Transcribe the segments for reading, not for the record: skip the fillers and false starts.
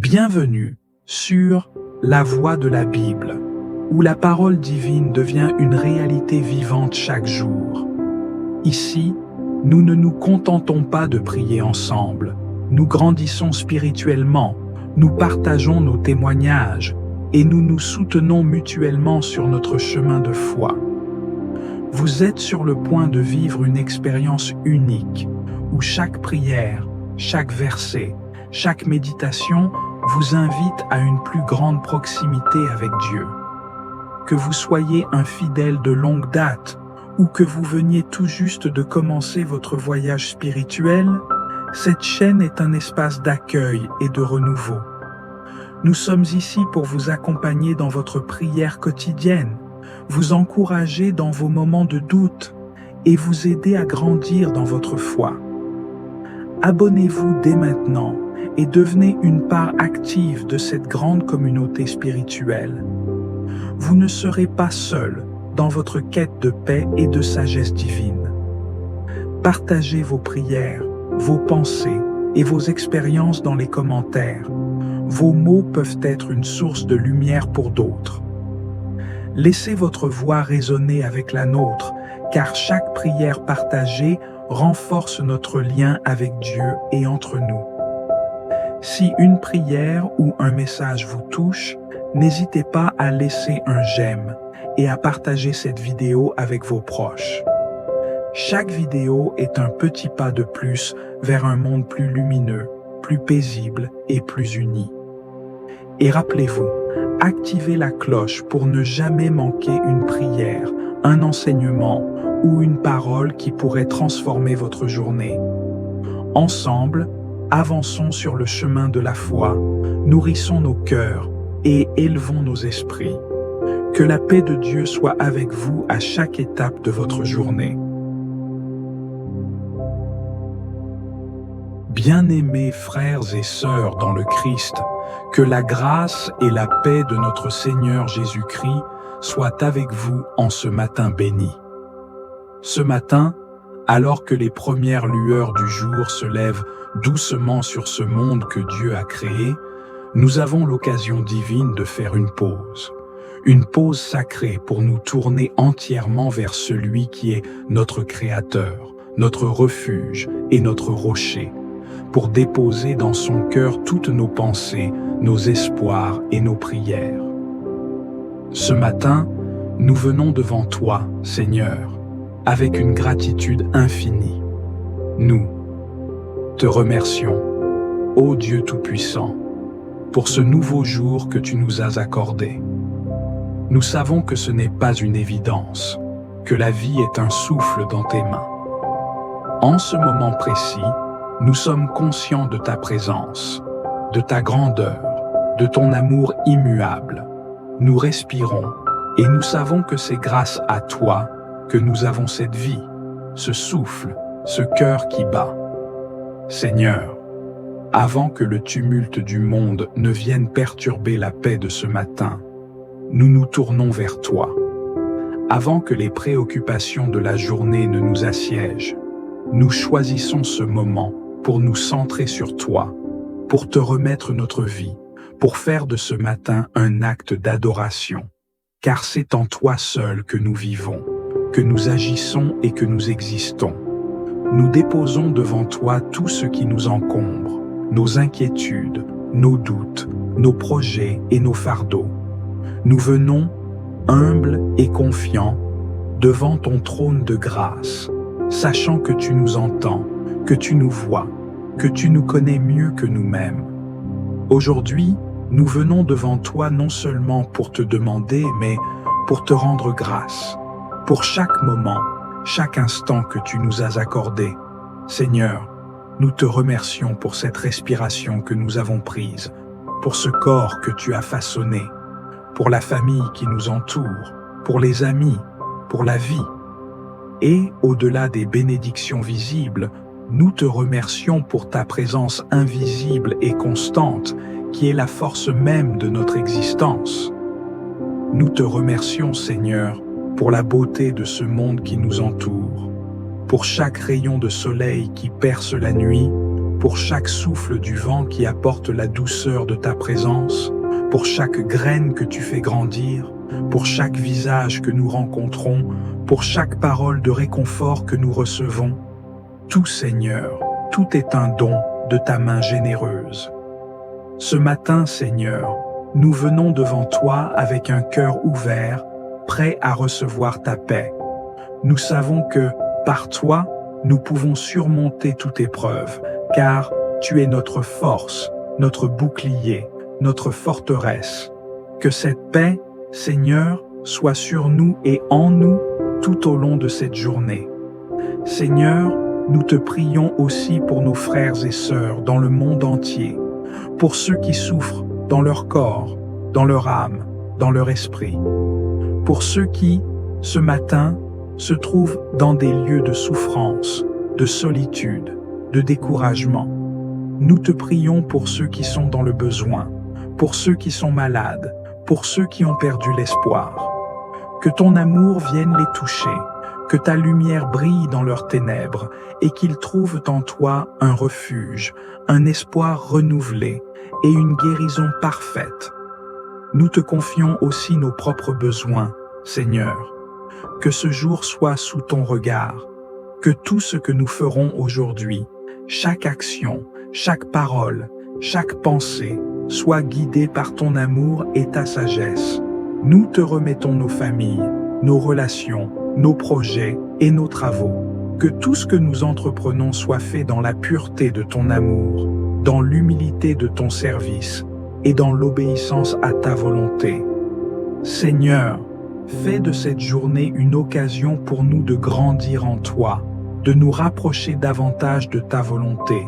Bienvenue sur La Voix de la Bible, où la parole divine devient une réalité vivante chaque jour. Ici, nous ne nous contentons pas de prier ensemble, nous grandissons spirituellement, nous partageons nos témoignages et nous nous soutenons mutuellement sur notre chemin de foi. Vous êtes sur le point de vivre une expérience unique, où chaque prière, chaque verset, chaque méditation vous invite à une plus grande proximité avec Dieu. Que vous soyez un fidèle de longue date ou que vous veniez tout juste de commencer votre voyage spirituel, cette chaîne est un espace d'accueil et de renouveau. Nous sommes ici pour vous accompagner dans votre prière quotidienne, vous encourager dans vos moments de doute et vous aider à grandir dans votre foi. Abonnez-vous dès maintenant et devenez une part active de cette grande communauté spirituelle. Vous ne serez pas seul dans votre quête de paix et de sagesse divine. Partagez vos prières, vos pensées et vos expériences dans les commentaires. Vos mots peuvent être une source de lumière pour d'autres. Laissez votre voix résonner avec la nôtre, car chaque prière partagée renforce notre lien avec Dieu et entre nous. Si une prière ou un message vous touche, n'hésitez pas à laisser un j'aime et à partager cette vidéo avec vos proches. Chaque vidéo est un petit pas de plus vers un monde plus lumineux, plus paisible et plus uni. Et rappelez-vous, activez la cloche pour ne jamais manquer une prière, un enseignement ou une parole qui pourrait transformer votre journée. Ensemble, avançons sur le chemin de la foi, nourrissons nos cœurs et élevons nos esprits. Que la paix de Dieu soit avec vous à chaque étape de votre journée. Bien-aimés frères et sœurs dans le Christ, que la grâce et la paix de notre Seigneur Jésus-Christ soient avec vous en ce matin béni. Ce matin, alors que les premières lueurs du jour se lèvent doucement sur ce monde que Dieu a créé, nous avons l'occasion divine de faire une pause sacrée pour nous tourner entièrement vers celui qui est notre Créateur, notre refuge et notre rocher, pour déposer dans son cœur toutes nos pensées, nos espoirs et nos prières. Ce matin, nous venons devant toi, Seigneur, avec une gratitude infinie. Nous te remercions, ô Dieu Tout-Puissant, pour ce nouveau jour que tu nous as accordé. Nous savons que ce n'est pas une évidence, que la vie est un souffle dans tes mains. En ce moment précis, nous sommes conscients de ta présence, de ta grandeur, de ton amour immuable. Nous respirons et nous savons que c'est grâce à toi que nous avons cette vie, ce souffle, ce cœur qui bat. Seigneur, avant que le tumulte du monde ne vienne perturber la paix de ce matin, nous nous tournons vers toi. Avant que les préoccupations de la journée ne nous assiègent, nous choisissons ce moment pour nous centrer sur toi, pour te remettre notre vie, pour faire de ce matin un acte d'adoration, car c'est en toi seul que nous vivons, que nous agissons et que nous existons. Nous déposons devant toi tout ce qui nous encombre, nos inquiétudes, nos doutes, nos projets et nos fardeaux. Nous venons, humbles et confiants, devant ton trône de grâce, sachant que tu nous entends, que tu nous vois, que tu nous connais mieux que nous-mêmes. Aujourd'hui, nous venons devant toi non seulement pour te demander, mais pour te rendre grâce, pour chaque moment, chaque instant que tu nous as accordé. Seigneur, nous te remercions pour cette respiration que nous avons prise, pour ce corps que tu as façonné, pour la famille qui nous entoure, pour les amis, pour la vie. Et, au-delà des bénédictions visibles, nous te remercions pour ta présence invisible et constante, qui est la force même de notre existence. Nous te remercions, Seigneur, pour la beauté de ce monde qui nous entoure, pour chaque rayon de soleil qui perce la nuit, pour chaque souffle du vent qui apporte la douceur de ta présence, pour chaque graine que tu fais grandir, pour chaque visage que nous rencontrons, pour chaque parole de réconfort que nous recevons. Tout, Seigneur, tout est un don de ta main généreuse. Ce matin, Seigneur, nous venons devant toi avec un cœur ouvert, prêt à recevoir ta paix. Nous savons que, par toi, nous pouvons surmonter toute épreuve, car tu es notre force, notre bouclier, notre forteresse. Que cette paix, Seigneur, soit sur nous et en nous tout au long de cette journée. Seigneur, nous te prions aussi pour nos frères et sœurs dans le monde entier, pour ceux qui souffrent dans leur corps, dans leur âme, dans leur esprit, pour ceux qui, ce matin, se trouvent dans des lieux de souffrance, de solitude, de découragement. Nous te prions pour ceux qui sont dans le besoin, pour ceux qui sont malades, pour ceux qui ont perdu l'espoir. Que ton amour vienne les toucher, que ta lumière brille dans leurs ténèbres et qu'ils trouvent en toi un refuge, un espoir renouvelé et une guérison parfaite. Nous te confions aussi nos propres besoins, Seigneur. Que ce jour soit sous ton regard, que tout ce que nous ferons aujourd'hui, chaque action, chaque parole, chaque pensée, soit guidé par ton amour et ta sagesse. Nous te remettons nos familles, nos relations, nos projets et nos travaux. Que tout ce que nous entreprenons soit fait dans la pureté de ton amour, dans l'humilité de ton service et dans l'obéissance à ta volonté. Seigneur, fais de cette journée une occasion pour nous de grandir en toi, de nous rapprocher davantage de ta volonté.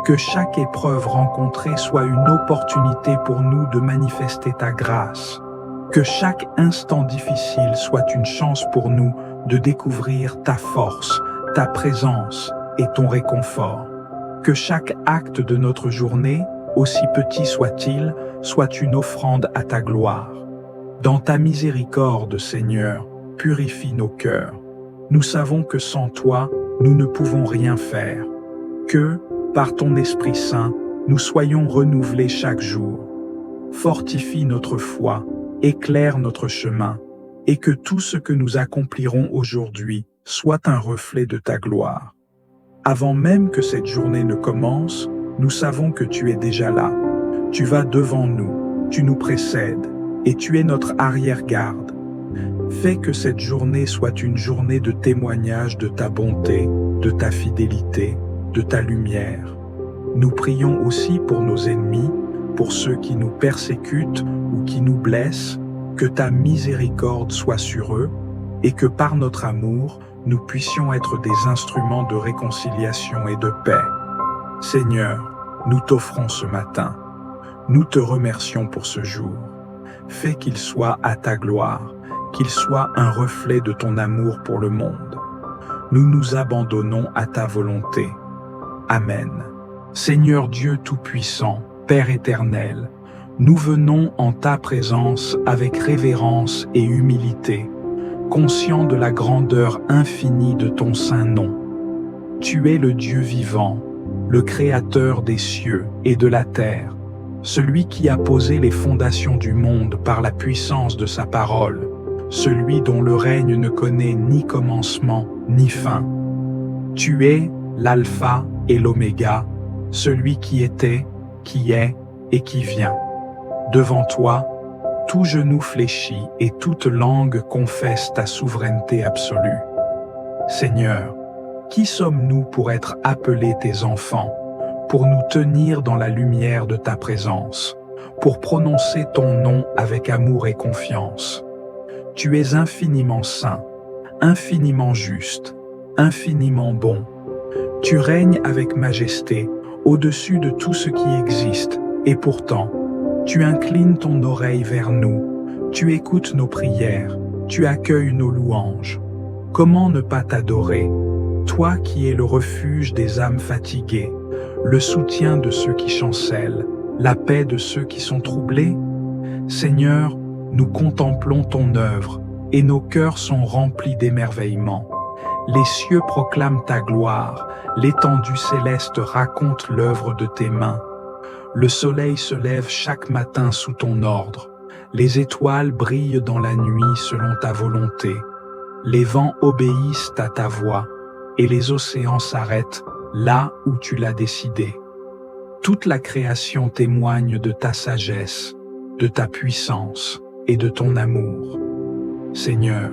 Que chaque épreuve rencontrée soit une opportunité pour nous de manifester ta grâce. Que chaque instant difficile soit une chance pour nous de découvrir ta force, ta présence et ton réconfort. Que chaque acte de notre journée, aussi petit soit-il, soit une offrande à ta gloire. Dans ta miséricorde, Seigneur, purifie nos cœurs. Nous savons que sans toi, nous ne pouvons rien faire. Que, par ton Esprit Saint, nous soyons renouvelés chaque jour. Fortifie notre foi, éclaire notre chemin, et que tout ce que nous accomplirons aujourd'hui soit un reflet de ta gloire. Avant même que cette journée ne commence, nous savons que tu es déjà là. Tu vas devant nous, tu nous précèdes, et tu es notre arrière-garde. Fais que cette journée soit une journée de témoignage de ta bonté, de ta fidélité, de ta lumière. Nous prions aussi pour nos ennemis, pour ceux qui nous persécutent ou qui nous blessent, que ta miséricorde soit sur eux et que par notre amour, nous puissions être des instruments de réconciliation et de paix. Seigneur, nous t'offrons ce matin. Nous te remercions pour ce jour. Fais qu'il soit à ta gloire, qu'il soit un reflet de ton amour pour le monde. Nous nous abandonnons à ta volonté. Amen. Seigneur Dieu Tout-Puissant, Père éternel, nous venons en ta présence avec révérence et humilité, conscients de la grandeur infinie de ton saint nom. Tu es le Dieu vivant, le Créateur des cieux et de la terre, celui qui a posé les fondations du monde par la puissance de sa parole, celui dont le règne ne connaît ni commencement ni fin. Tu es l'Alpha et l'Oméga, celui qui était, qui est et qui vient. Devant toi, tout genou fléchit et toute langue confesse ta souveraineté absolue. Seigneur, qui sommes-nous pour être appelés tes enfants, pour nous tenir dans la lumière de ta présence, pour prononcer ton nom avec amour et confiance? Tu es infiniment saint, infiniment juste, infiniment bon. Tu règnes avec majesté, au-dessus de tout ce qui existe, et pourtant, tu inclines ton oreille vers nous, tu écoutes nos prières, tu accueilles nos louanges. Comment ne pas t'adorer, toi qui es le refuge des âmes fatiguées, le soutien de ceux qui chancellent, la paix de ceux qui sont troublés? Seigneur, nous contemplons ton œuvre, et nos cœurs sont remplis d'émerveillement. Les cieux proclament ta gloire, l'étendue céleste raconte l'œuvre de tes mains. Le soleil se lève chaque matin sous ton ordre. Les étoiles brillent dans la nuit selon ta volonté. Les vents obéissent à ta voix, et les océans s'arrêtent là où tu l'as décidé. Toute la création témoigne de ta sagesse, de ta puissance et de ton amour. Seigneur,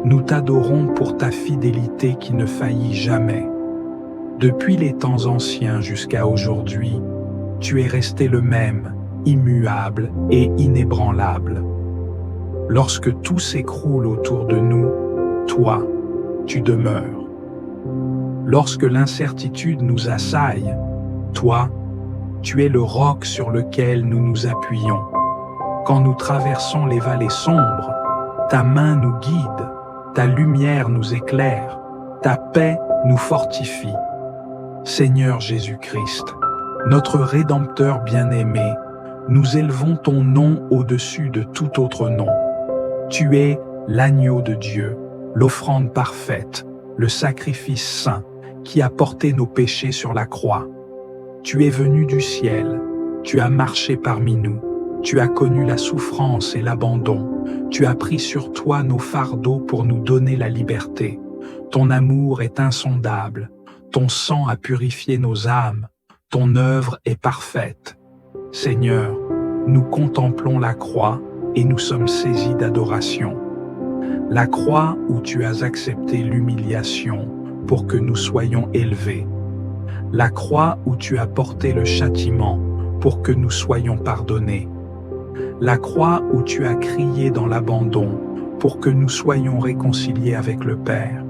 nous t'adorons pour ta fidélité qui ne faillit jamais. Depuis les temps anciens jusqu'à aujourd'hui, tu es resté le même, immuable et inébranlable. Lorsque tout s'écroule autour de nous, toi, tu demeures. Lorsque l'incertitude nous assaille, toi, tu es le roc sur lequel nous nous appuyons. Quand nous traversons les vallées sombres, ta main nous guide, ta lumière nous éclaire, ta paix nous fortifie. Seigneur Jésus-Christ, notre Rédempteur bien-aimé, nous élevons ton nom au-dessus de tout autre nom. Tu es l'agneau de Dieu, l'offrande parfaite, le sacrifice saint qui a porté nos péchés sur la croix. Tu es venu du ciel, tu as marché parmi nous, tu as connu la souffrance et l'abandon, tu as pris sur toi nos fardeaux pour nous donner la liberté. Ton amour est insondable, ton sang a purifié nos âmes, ton œuvre est parfaite. Seigneur, nous contemplons la croix et nous sommes saisis d'adoration. La croix où tu as accepté l'humiliation pour que nous soyons élevés. La croix où tu as porté le châtiment pour que nous soyons pardonnés. La croix où tu as crié dans l'abandon pour que nous soyons réconciliés avec le Père.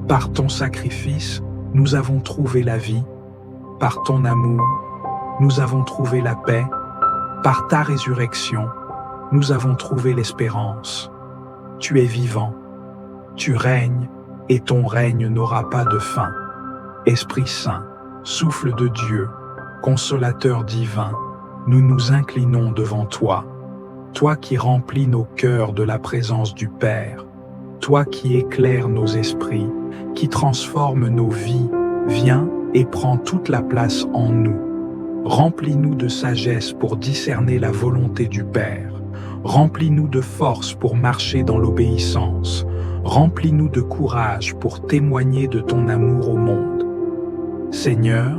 Par ton sacrifice, nous avons trouvé la vie. Par ton amour, nous avons trouvé la paix. Par ta résurrection, nous avons trouvé l'espérance. Tu es vivant, tu règnes et ton règne n'aura pas de fin. Esprit Saint, souffle de Dieu, consolateur divin, nous nous inclinons devant toi. Toi qui remplis nos cœurs de la présence du Père, toi qui éclaires nos esprits, qui transforme nos vies, viens et prends toute la place en nous. Remplis-nous de sagesse pour discerner la volonté du Père. Remplis-nous de force pour marcher dans l'obéissance. Remplis-nous de courage pour témoigner de ton amour au monde. Seigneur,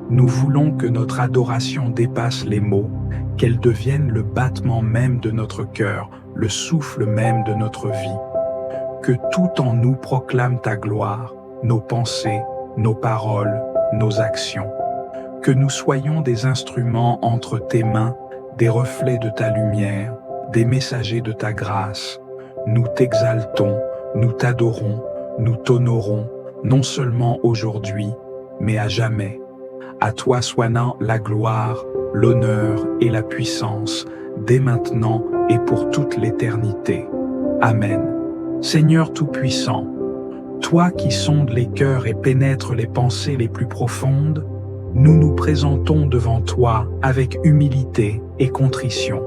nous voulons que notre adoration dépasse les mots, qu'elle devienne le battement même de notre cœur, le souffle même de notre vie. Que tout en nous proclame ta gloire, nos pensées, nos paroles, nos actions. Que nous soyons des instruments entre tes mains, des reflets de ta lumière, des messagers de ta grâce. Nous t'exaltons, nous t'adorons, nous t'honorons, non seulement aujourd'hui, mais à jamais. À toi soit la gloire, l'honneur et la puissance, dès maintenant et pour toute l'éternité. Amen. Seigneur Tout-Puissant, toi qui sondes les cœurs et pénètres les pensées les plus profondes, nous nous présentons devant toi avec humilité et contrition.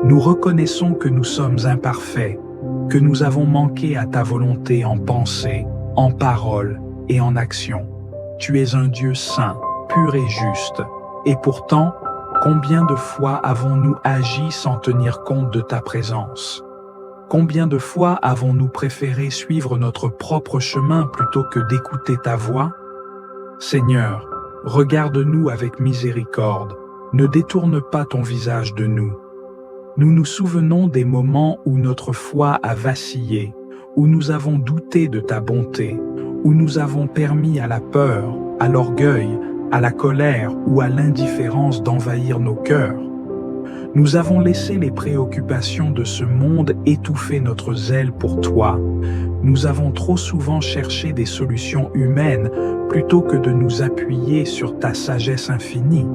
Nous reconnaissons que nous sommes imparfaits, que nous avons manqué à ta volonté en pensée, en parole et en action. Tu es un Dieu saint, pur et juste, et pourtant, combien de fois avons-nous agi sans tenir compte de ta présence? Combien de fois avons-nous préféré suivre notre propre chemin plutôt que d'écouter ta voix? Seigneur, regarde-nous avec miséricorde, ne détourne pas ton visage de nous. Nous nous souvenons des moments où notre foi a vacillé, où nous avons douté de ta bonté, où nous avons permis à la peur, à l'orgueil, à la colère ou à l'indifférence d'envahir nos cœurs. Nous avons laissé les préoccupations de ce monde étouffer notre zèle pour toi. Nous avons trop souvent cherché des solutions humaines plutôt que de nous appuyer sur ta sagesse infinie.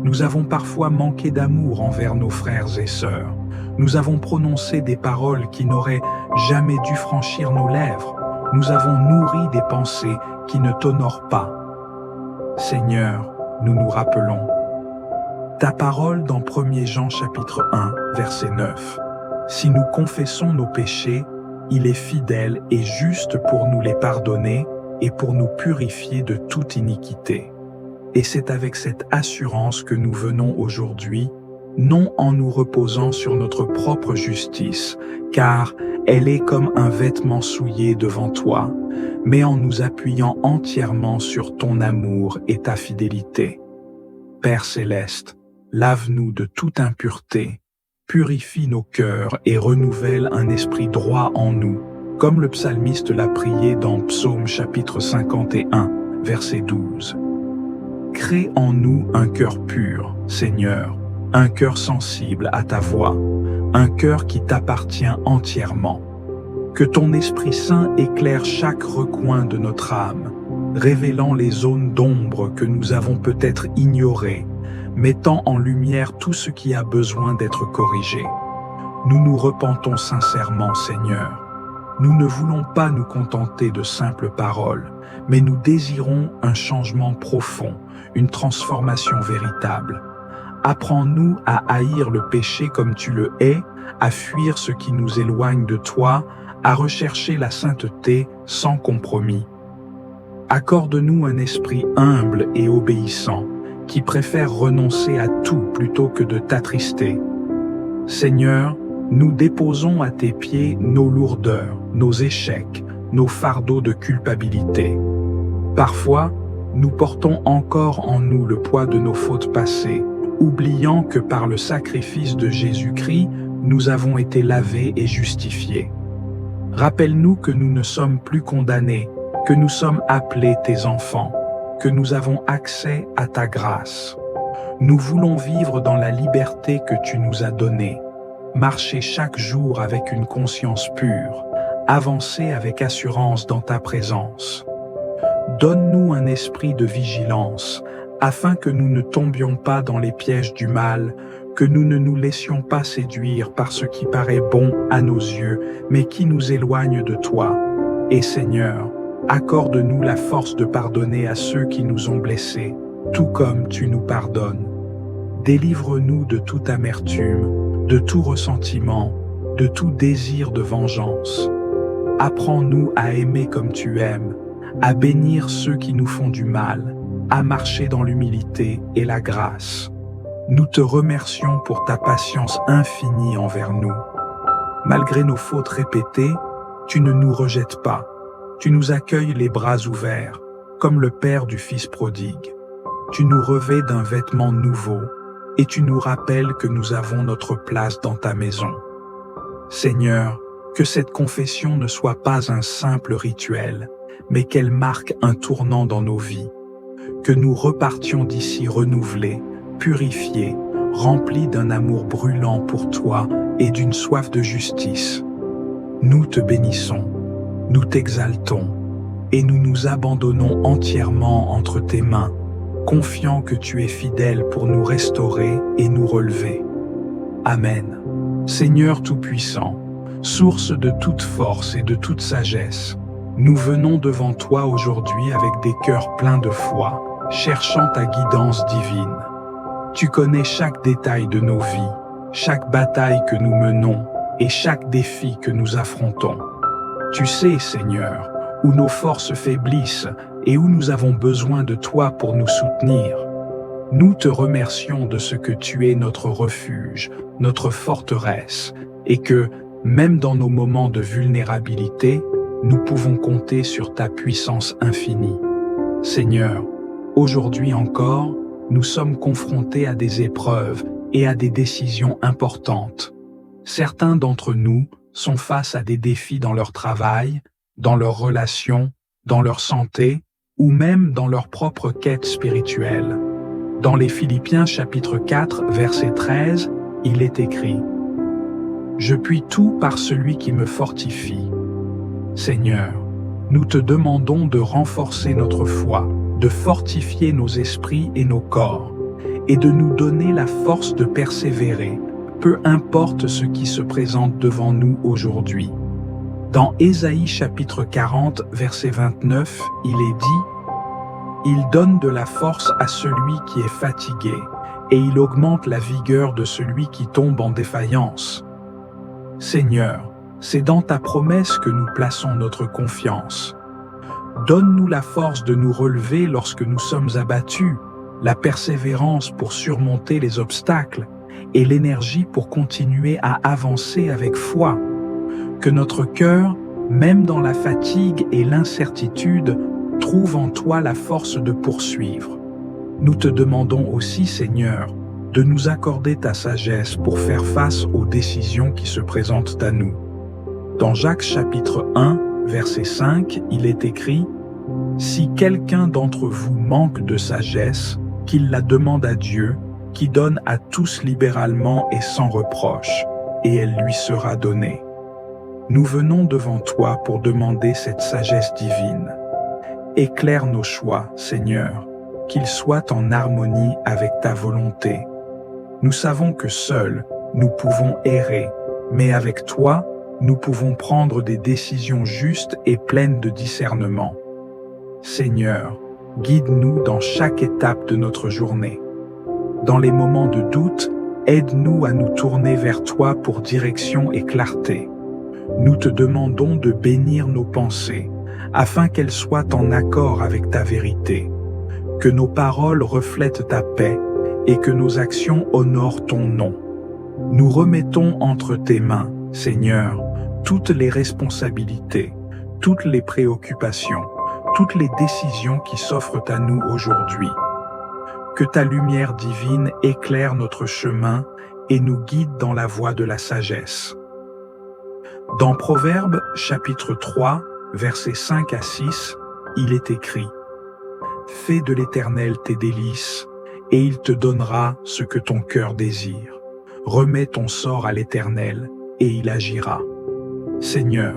Nous avons parfois manqué d'amour envers nos frères et sœurs. Nous avons prononcé des paroles qui n'auraient jamais dû franchir nos lèvres. Nous avons nourri des pensées qui ne t'honorent pas. Seigneur, nous nous rappelons ta parole dans 1 Jean chapitre 1, verset 9. Si nous confessons nos péchés, il est fidèle et juste pour nous les pardonner et pour nous purifier de toute iniquité. Et c'est avec cette assurance que nous venons aujourd'hui, non en nous reposant sur notre propre justice, car elle est comme un vêtement souillé devant toi, mais en nous appuyant entièrement sur ton amour et ta fidélité. Père céleste, lave-nous de toute impureté, purifie nos cœurs et renouvelle un esprit droit en nous, comme le psalmiste l'a prié dans Psaume chapitre 51, verset 12. Crée en nous un cœur pur, Seigneur, un cœur sensible à ta voix, un cœur qui t'appartient entièrement. Que ton Esprit Saint éclaire chaque recoin de notre âme, révélant les zones d'ombre que nous avons peut-être ignorées, mettant en lumière tout ce qui a besoin d'être corrigé. Nous nous repentons sincèrement, Seigneur. Nous ne voulons pas nous contenter de simples paroles, mais nous désirons un changement profond, une transformation véritable. Apprends-nous à haïr le péché comme tu le hais, à fuir ce qui nous éloigne de toi, à rechercher la sainteté sans compromis. Accorde-nous un esprit humble et obéissant, qui préfère renoncer à tout plutôt que de t'attrister. Seigneur, nous déposons à tes pieds nos lourdeurs, nos échecs, nos fardeaux de culpabilité. Parfois, nous portons encore en nous le poids de nos fautes passées, oubliant que par le sacrifice de Jésus-Christ, nous avons été lavés et justifiés. Rappelle-nous que nous ne sommes plus condamnés, que nous sommes appelés tes enfants, que nous avons accès à ta grâce. Nous voulons vivre dans la liberté que tu nous as donnée, marcher chaque jour avec une conscience pure, avancer avec assurance dans ta présence. Donne-nous un esprit de vigilance, afin que nous ne tombions pas dans les pièges du mal, que nous ne nous laissions pas séduire par ce qui paraît bon à nos yeux, mais qui nous éloigne de toi. Et Seigneur, accorde-nous la force de pardonner à ceux qui nous ont blessés, tout comme tu nous pardonnes. Délivre-nous de toute amertume, de tout ressentiment, de tout désir de vengeance. Apprends-nous à aimer comme tu aimes, à bénir ceux qui nous font du mal, à marcher dans l'humilité et la grâce. Nous te remercions pour ta patience infinie envers nous. Malgré nos fautes répétées, tu ne nous rejettes pas. Tu nous accueilles les bras ouverts, comme le Père du Fils prodigue. Tu nous revêts d'un vêtement nouveau, et tu nous rappelles que nous avons notre place dans ta maison. Seigneur, que cette confession ne soit pas un simple rituel, mais qu'elle marque un tournant dans nos vies. Que nous repartions d'ici renouvelés, purifiés, remplis d'un amour brûlant pour toi et d'une soif de justice. Nous te bénissons, nous t'exaltons, et nous nous abandonnons entièrement entre tes mains, confiants que tu es fidèle pour nous restaurer et nous relever. Amen. Seigneur Tout-Puissant, source de toute force et de toute sagesse, nous venons devant toi aujourd'hui avec des cœurs pleins de foi, cherchant ta guidance divine. Tu connais chaque détail de nos vies, chaque bataille que nous menons et chaque défi que nous affrontons. Tu sais, Seigneur, où nos forces faiblissent et où nous avons besoin de toi pour nous soutenir. Nous te remercions de ce que tu es notre refuge, notre forteresse, et que, même dans nos moments de vulnérabilité, nous pouvons compter sur ta puissance infinie. Seigneur, aujourd'hui encore, nous sommes confrontés à des épreuves et à des décisions importantes. Certains d'entre nous sont face à des défis dans leur travail, dans leurs relations, dans leur santé, ou même dans leur propre quête spirituelle. Dans les Philippiens chapitre 4, verset 13, il est écrit « Je puis tout par celui qui me fortifie ». Seigneur, nous te demandons de renforcer notre foi, de fortifier nos esprits et nos corps, et de nous donner la force de persévérer, peu importe ce qui se présente devant nous aujourd'hui. Dans Ésaïe chapitre 40, verset 29, il est dit « Il donne de la force à celui qui est fatigué, et il augmente la vigueur de celui qui tombe en défaillance. » Seigneur, C'est dans ta promesse que nous plaçons notre confiance. Donne-nous la force de nous relever lorsque nous sommes abattus, la persévérance pour surmonter les obstacles et l'énergie pour continuer à avancer avec foi. Que notre cœur, même dans la fatigue et l'incertitude, trouve en toi la force de poursuivre. Nous te demandons aussi, Seigneur, de nous accorder ta sagesse pour faire face aux décisions qui se présentent à nous. Dans Jacques chapitre 1, verset 5, il est écrit « Si quelqu'un d'entre vous manque de sagesse, qu'il la demande à Dieu, qui donne à tous libéralement et sans reproche, et elle lui sera donnée. » Nous venons devant toi pour demander cette sagesse divine. Éclaire nos choix, Seigneur, qu'ils soient en harmonie avec ta volonté. Nous savons que seuls, nous pouvons errer, mais avec toi, nous pouvons prendre des décisions justes et pleines de discernement. Seigneur, guide-nous dans chaque étape de notre journée. Dans les moments de doute, aide-nous à nous tourner vers toi pour direction et clarté. Nous te demandons de bénir nos pensées, afin qu'elles soient en accord avec ta vérité. Que nos paroles reflètent ta paix et que nos actions honorent ton nom. Nous remettons entre tes mains, Seigneur, toutes les responsabilités, toutes les préoccupations, toutes les décisions qui s'offrent à nous aujourd'hui. Que ta lumière divine éclaire notre chemin et nous guide dans la voie de la sagesse. Dans Proverbes chapitre 3, versets 5 à 6, il est écrit « Fais de l'Éternel tes délices, et il te donnera ce que ton cœur désire. Remets ton sort à l'Éternel, et il agira. » Seigneur,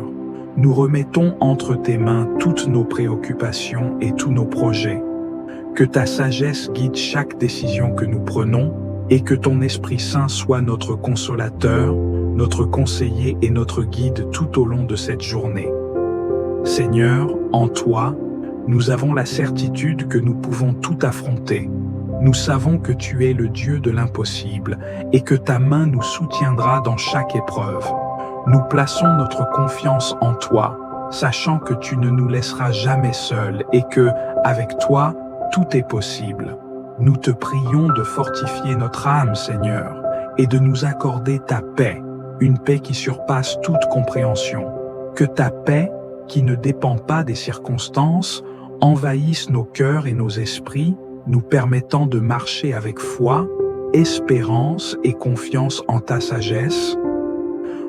nous remettons entre tes mains toutes nos préoccupations et tous nos projets. Que ta sagesse guide chaque décision que nous prenons et que ton Esprit Saint soit notre consolateur, notre conseiller et notre guide tout au long de cette journée. Seigneur, en toi, nous avons la certitude que nous pouvons tout affronter. Nous savons que tu es le Dieu de l'impossible et que ta main nous soutiendra dans chaque épreuve. Nous plaçons notre confiance en toi, sachant que tu ne nous laisseras jamais seuls et que, avec toi, tout est possible. Nous te prions de fortifier notre âme, Seigneur, et de nous accorder ta paix, une paix qui surpasse toute compréhension. Que ta paix, qui ne dépend pas des circonstances, envahisse nos cœurs et nos esprits, nous permettant de marcher avec foi, espérance et confiance en ta sagesse.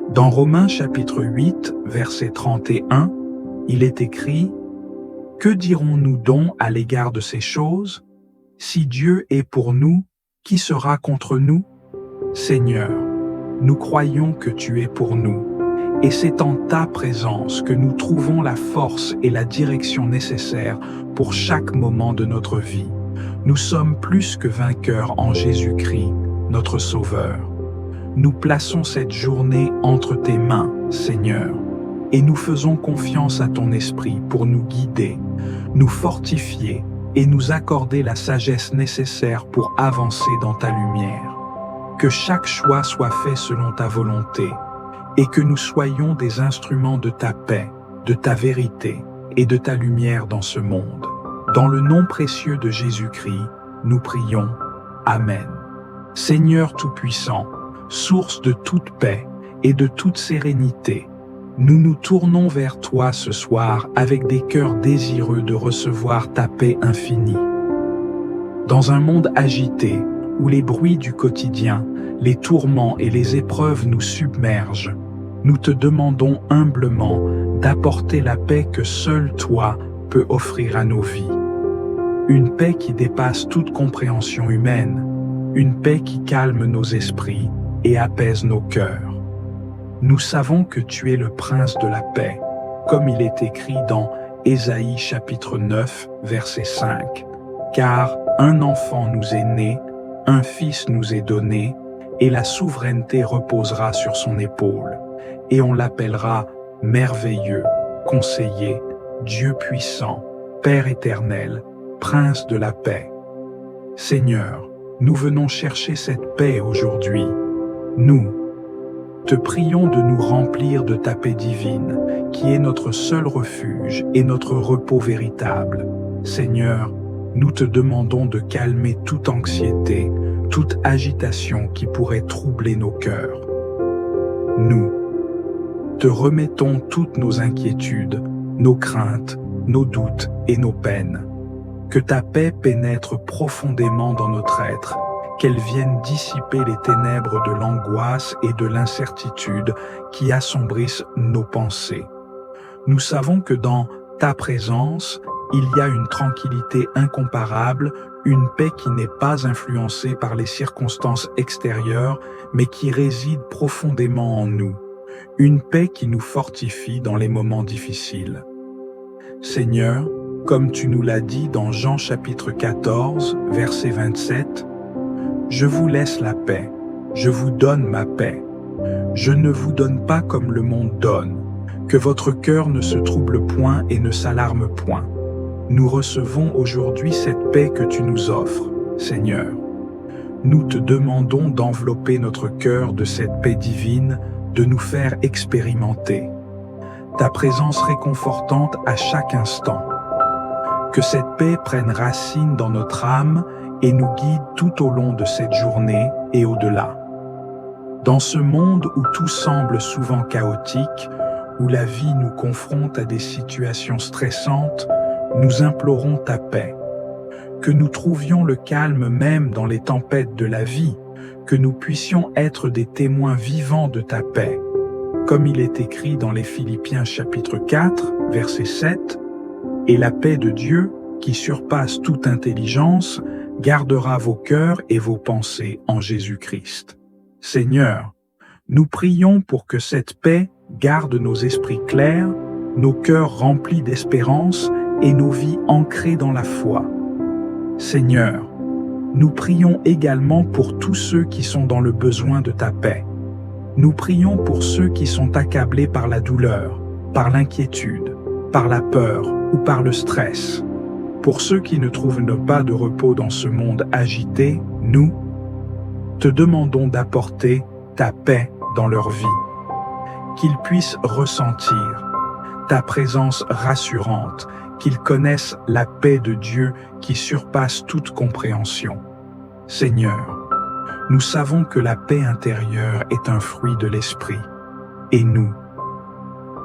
Dans Romains chapitre 8, verset 31, il est écrit « Que dirons-nous donc à l'égard de ces choses? Si Dieu est pour nous, qui sera contre nous? Seigneur, nous croyons que tu es pour nous, et c'est en ta présence que nous trouvons la force et la direction nécessaires pour chaque moment de notre vie. Nous sommes plus que vainqueurs en Jésus-Christ, notre Sauveur. Nous plaçons cette journée entre tes mains, Seigneur, et nous faisons confiance à ton Esprit pour nous guider, nous fortifier et nous accorder la sagesse nécessaire pour avancer dans ta lumière. Que chaque choix soit fait selon ta volonté et que nous soyons des instruments de ta paix, de ta vérité et de ta lumière dans ce monde. Dans le nom précieux de Jésus-Christ, nous prions. Amen. Seigneur Tout-Puissant, source de toute paix et de toute sérénité, nous nous tournons vers toi ce soir avec des cœurs désireux de recevoir ta paix infinie. Dans un monde agité, où les bruits du quotidien, les tourments et les épreuves nous submergent, nous te demandons humblement d'apporter la paix que seul toi peux offrir à nos vies. Une paix qui dépasse toute compréhension humaine, une paix qui calme nos esprits et apaise nos cœurs. Nous savons que tu es le prince de la paix, comme il est écrit dans Ésaïe chapitre 9, verset 5. Car un enfant nous est né, un fils nous est donné, et la souveraineté reposera sur son épaule. Et on l'appellera merveilleux, conseiller, Dieu puissant, Père éternel, Prince de la paix. Seigneur, nous venons chercher cette paix aujourd'hui. Nous, te prions de nous remplir de ta paix divine, qui est notre seul refuge et notre repos véritable. Seigneur, nous te demandons de calmer toute anxiété, toute agitation qui pourrait troubler nos cœurs. Nous te remettons toutes nos inquiétudes, nos craintes, nos doutes et nos peines. Que ta paix pénètre profondément dans notre être, qu'elle vienne dissiper les ténèbres de l'angoisse et de l'incertitude qui assombrissent nos pensées. Nous savons que dans ta présence, il y a une tranquillité incomparable, une paix qui n'est pas influencée par les circonstances extérieures, mais qui réside profondément en nous. Une paix qui nous fortifie dans les moments difficiles. Seigneur, comme tu nous l'as dit dans Jean chapitre 14, verset 27, « Je vous laisse la paix, je vous donne ma paix. Je ne vous donne pas comme le monde donne, que votre cœur ne se trouble point et ne s'alarme point. » Nous recevons aujourd'hui cette paix que tu nous offres, Seigneur. Nous te demandons d'envelopper notre cœur de cette paix divine, de nous faire expérimenter ta présence réconfortante à chaque instant. Que cette paix prenne racine dans notre âme et nous guide tout au long de cette journée et au-delà. Dans ce monde où tout semble souvent chaotique, où la vie nous confronte à des situations stressantes, nous implorons ta paix. Que nous trouvions le calme même dans les tempêtes de la vie, que nous puissions être des témoins vivants de ta paix. Comme il est écrit dans les Philippiens chapitre 4, verset 7, « Et la paix de Dieu, qui surpasse toute intelligence, gardera vos cœurs et vos pensées en Jésus-Christ. » Seigneur, nous prions pour que cette paix garde nos esprits clairs, nos cœurs remplis d'espérance et nos vies ancrées dans la foi. Seigneur, nous prions également pour tous ceux qui sont dans le besoin de ta paix. Nous prions pour ceux qui sont accablés par la douleur, par l'inquiétude, par la peur ou par le stress. Pour ceux qui ne trouvent pas de repos dans ce monde agité, nous te demandons d'apporter ta paix dans leur vie, qu'ils puissent ressentir ta présence rassurante, qu'ils connaissent la paix de Dieu qui surpasse toute compréhension. Seigneur, nous savons que la paix intérieure est un fruit de l'esprit, et nous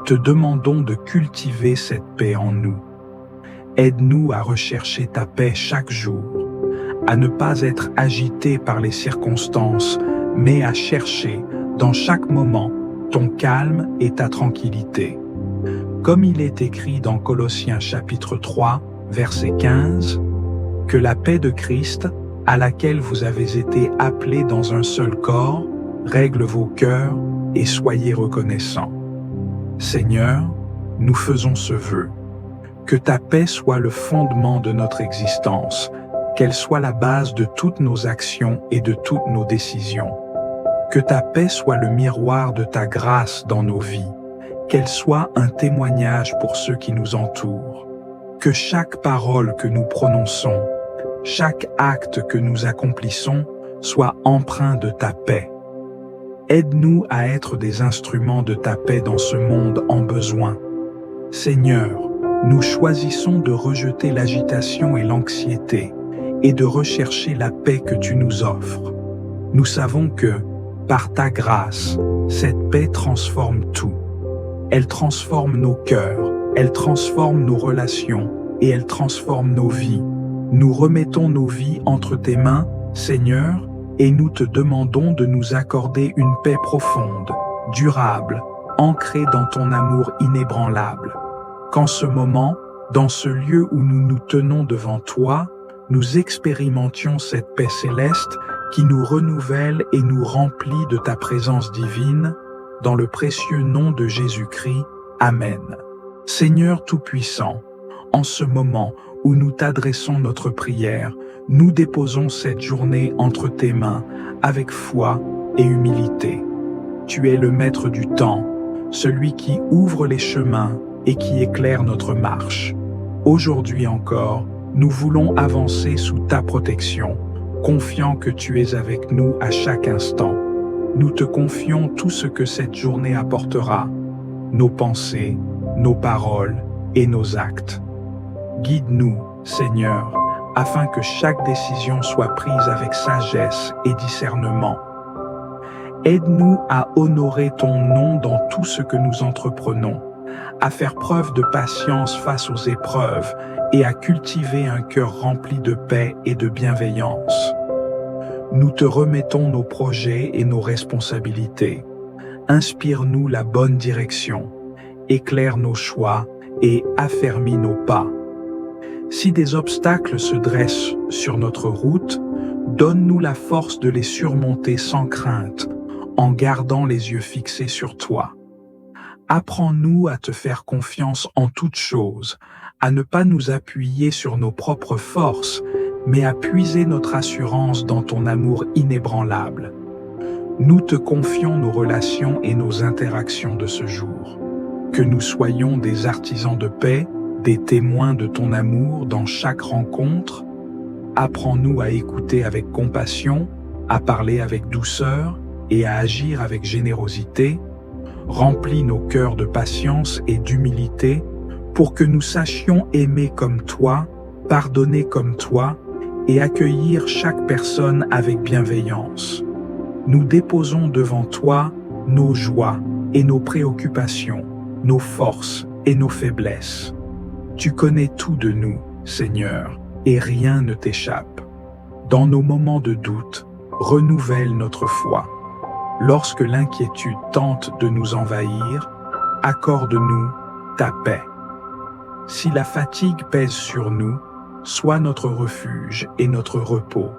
te demandons de cultiver cette paix en nous. Aide-nous à rechercher ta paix chaque jour, à ne pas être agités par les circonstances, mais à chercher dans chaque moment ton calme et ta tranquillité. Comme il est écrit dans Colossiens chapitre 3, verset 15, « Que la paix de Christ, à laquelle vous avez été appelés dans un seul corps, règle vos cœurs et soyez reconnaissants. » Seigneur, nous faisons ce vœu. Que ta paix soit le fondement de notre existence, qu'elle soit la base de toutes nos actions et de toutes nos décisions. Que ta paix soit le miroir de ta grâce dans nos vies, qu'elle soit un témoignage pour ceux qui nous entourent. Que chaque parole que nous prononçons, chaque acte que nous accomplissons soit empreint de ta paix. Aide-nous à être des instruments de ta paix dans ce monde en besoin. Seigneur, nous choisissons de rejeter l'agitation et l'anxiété et de rechercher la paix que tu nous offres. Nous savons que, par ta grâce, cette paix transforme tout. Elle transforme nos cœurs, elle transforme nos relations et elle transforme nos vies. Nous remettons nos vies entre tes mains, Seigneur, et nous te demandons de nous accorder une paix profonde, durable, ancrée dans ton amour inébranlable. Qu'en ce moment, dans ce lieu où nous nous tenons devant toi, nous expérimentions cette paix céleste qui nous renouvelle et nous remplit de ta présence divine, dans le précieux nom de Jésus-Christ. Amen. Seigneur Tout-Puissant, en ce moment où nous t'adressons notre prière, nous déposons cette journée entre tes mains avec foi et humilité. Tu es le maître du temps, celui qui ouvre les chemins et qui éclaire notre marche. Aujourd'hui encore, nous voulons avancer sous ta protection, confiants que tu es avec nous à chaque instant. nous te confions tout ce que cette journée apportera, nos pensées, nos paroles et nos actes. Guide-nous, Seigneur, afin que chaque décision soit prise avec sagesse et discernement. Aide-nous à honorer ton nom dans tout ce que nous entreprenons, à faire preuve de patience face aux épreuves et à cultiver un cœur rempli de paix et de bienveillance. Nous te remettons nos projets et nos responsabilités. Inspire-nous la bonne direction, éclaire nos choix et affermis nos pas. Si des obstacles se dressent sur notre route, donne-nous la force de les surmonter sans crainte, en gardant les yeux fixés sur toi. Apprends-nous à te faire confiance en toutes choses, à ne pas nous appuyer sur nos propres forces, mais à puiser notre assurance dans ton amour inébranlable. Nous te confions nos relations et nos interactions de ce jour. Que nous soyons des artisans de paix, des témoins de ton amour dans chaque rencontre. Apprends-nous à écouter avec compassion, à parler avec douceur et à agir avec générosité. Remplis nos cœurs de patience et d'humilité pour que nous sachions aimer comme toi, pardonner comme toi et accueillir chaque personne avec bienveillance. Nous déposons devant toi nos joies et nos préoccupations, nos forces et nos faiblesses. Tu connais tout de nous, Seigneur, et rien ne t'échappe. Dans nos moments de doute, renouvelle notre foi. Lorsque l'inquiétude tente de nous envahir, accorde-nous ta paix. Si la fatigue pèse sur nous, sois notre refuge et notre repos.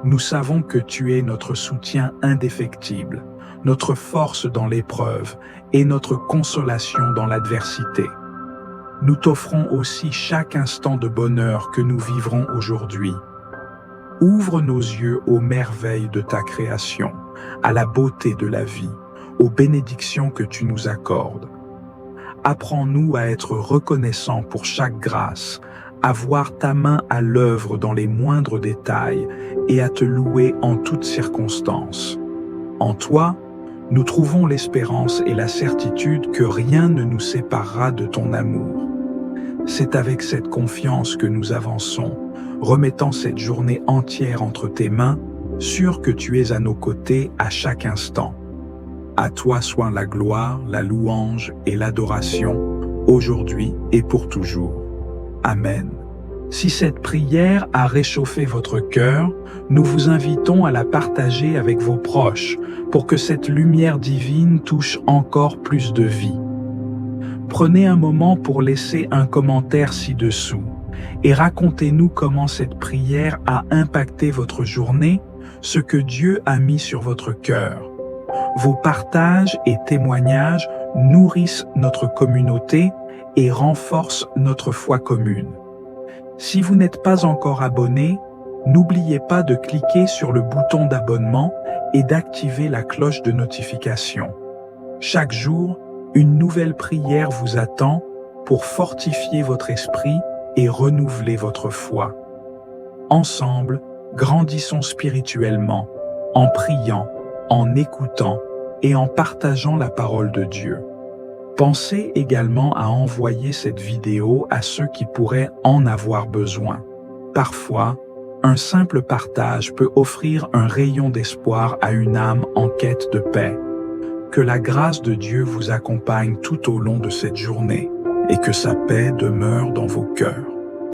Nous savons que tu es notre soutien indéfectible, notre force dans l'épreuve et notre consolation dans l'adversité. Nous t'offrons aussi chaque instant de bonheur que nous vivrons aujourd'hui. Ouvre nos yeux aux merveilles de ta création, à la beauté de la vie, aux bénédictions que tu nous accordes. Apprends-nous à être reconnaissants pour chaque grâce, à voir ta main à l'œuvre dans les moindres détails et à te louer en toutes circonstances. En toi, nous trouvons l'espérance et la certitude que rien ne nous séparera de ton amour. C'est avec cette confiance que nous avançons, remettant cette journée entière entre tes mains, sûr que tu es à nos côtés à chaque instant. À toi soit la gloire, la louange et l'adoration, aujourd'hui et pour toujours. Amen. Si cette prière a réchauffé votre cœur, nous vous invitons à la partager avec vos proches pour que cette lumière divine touche encore plus de vie. Prenez un moment pour laisser un commentaire ci-dessous et racontez-nous comment cette prière a impacté votre journée, ce que Dieu a mis sur votre cœur. Vos partages et témoignages nourrissent notre communauté et renforcent notre foi commune. Si vous n'êtes pas encore abonné, n'oubliez pas de cliquer sur le bouton d'abonnement et d'activer la cloche de notification. Chaque jour, une nouvelle prière vous attend pour fortifier votre esprit et renouveler votre foi. Ensemble, grandissons spirituellement, en priant, en écoutant et en partageant la parole de Dieu. Pensez également à envoyer cette vidéo à ceux qui pourraient en avoir besoin. Parfois, un simple partage peut offrir un rayon d'espoir à une âme en quête de paix. Que la grâce de Dieu vous accompagne tout au long de cette journée et que sa paix demeure dans vos cœurs.